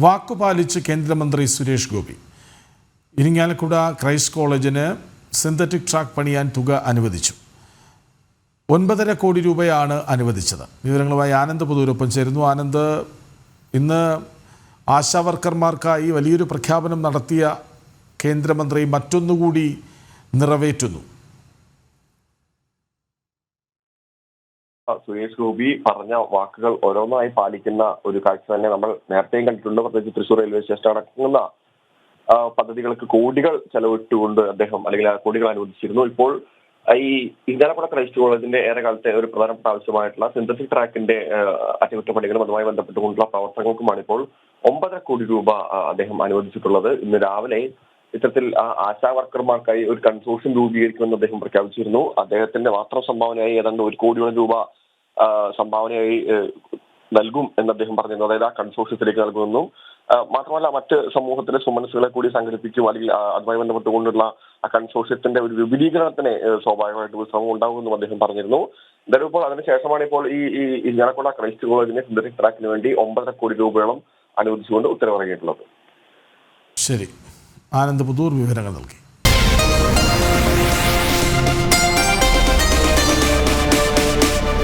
വാക്കുപാലിച്ച് കേന്ദ്രമന്ത്രി സുരേഷ് ഗോപി. ഇരിങ്ങാലക്കുട ക്രൈസ്റ്റ് കോളേജിന് synthetic track പണിയാൻ തുക അനുവദിച്ചു. 9.5 കോടി രൂപയാണ് അനുവദിച്ചത്. വിവരങ്ങളുമായി ആനന്ദ് പുതൂരൊപ്പം ചേരുന്നു. ആനന്ദ്, ഇന്ന് ആശാവർക്കർമാർക്കായി വലിയൊരു പ്രഖ്യാപനം നടത്തിയ കേന്ദ്രമന്ത്രി മറ്റൊന്നുകൂടി നിറവേറ്റുന്നു. സുരേഷ് ഗോപി പറഞ്ഞ വാക്കുകൾ ഓരോന്നായി പാലിക്കുന്ന ഒരു കാഴ്ച തന്നെ നമ്മൾ നേരത്തെയും കണ്ടിട്ടുണ്ട്. പ്രത്യേകിച്ച് തൃശൂർ റെയിൽവേ സ്റ്റേഷൻ അടങ്ങുന്ന പദ്ധതികൾക്ക് കോടികൾ ചെലവിട്ടുകൊണ്ട് അദ്ദേഹം അല്ലെങ്കിൽ ആ കോടികൾ അനുവദിച്ചിരുന്നു. ഇപ്പോൾ ഈ ഇരിങ്ങാലക്കുട ക്രൈസ്റ്റ് കോളേജിന്റെ ഏറെക്കാലത്തെ ഒരു പ്രധാനപ്പെട്ട ആവശ്യമായിട്ടുള്ള സിന്തറ്റിക് ട്രാക്കിന്റെ അറ്റകുറ്റപ്പണികളും അതുമായി ബന്ധപ്പെട്ടുകൊണ്ടുള്ള പ്രവർത്തനങ്ങൾക്കുമാണ് ഇപ്പോൾ 9.5 കോടി രൂപ അദ്ദേഹം അനുവദിച്ചിട്ടുള്ളത്. ഇന്ന് രാവിലെ ഇത്തരത്തിൽ ആശാ വർക്കർമാർക്കായി ഒരു കൺസോർഷ്യം രൂപീകരിക്കുമെന്ന് അദ്ദേഹം പ്രഖ്യാപിച്ചിരുന്നു. അദ്ദേഹത്തിന്റെ മാത്രം സംഭാവനയായി ഏതാണ്ട് 1 കോടിയോളം രൂപ സംഭാവനയായി നൽകും എന്ന് അദ്ദേഹം പറഞ്ഞിരുന്നു. അതായത് ആ കൺസോർഷ്യത്തിലേക്ക് നൽകുമെന്നും മാത്രമല്ല മറ്റ് സമൂഹത്തിലെ സുമനസ്സുകളെ കൂടി സംഘടിപ്പിക്കും അല്ലെങ്കിൽ അതുമായി ബന്ധപ്പെട്ടുകൊണ്ടുള്ള ആ കൺസോർഷ്യത്തിന്റെ ഒരു വിപുലീകരണത്തിന് സ്വാഭാവികമായിട്ട് ഒരു ശ്രമം ഉണ്ടാകുമെന്നും അദ്ദേഹം പറഞ്ഞിരുന്നു. എന്തായാലും ഇപ്പോൾ അതിനുശേഷമാണ് ഇപ്പോൾ ഈ ഇരിങ്ങാലക്കുട ക്രൈസ്റ്റ് കോളേജിന്റെ സിന്തറ്റിക് ട്രാക്കിന് വേണ്ടി 9.5 കോടി രൂപയോളം അനുവദിച്ചുകൊണ്ട് ഉത്തരവിറങ്ങിയിട്ടുള്ളത്. ശരി, ആനന്ദ് പുതൂർ വിവരങ്ങൾ നൽകി.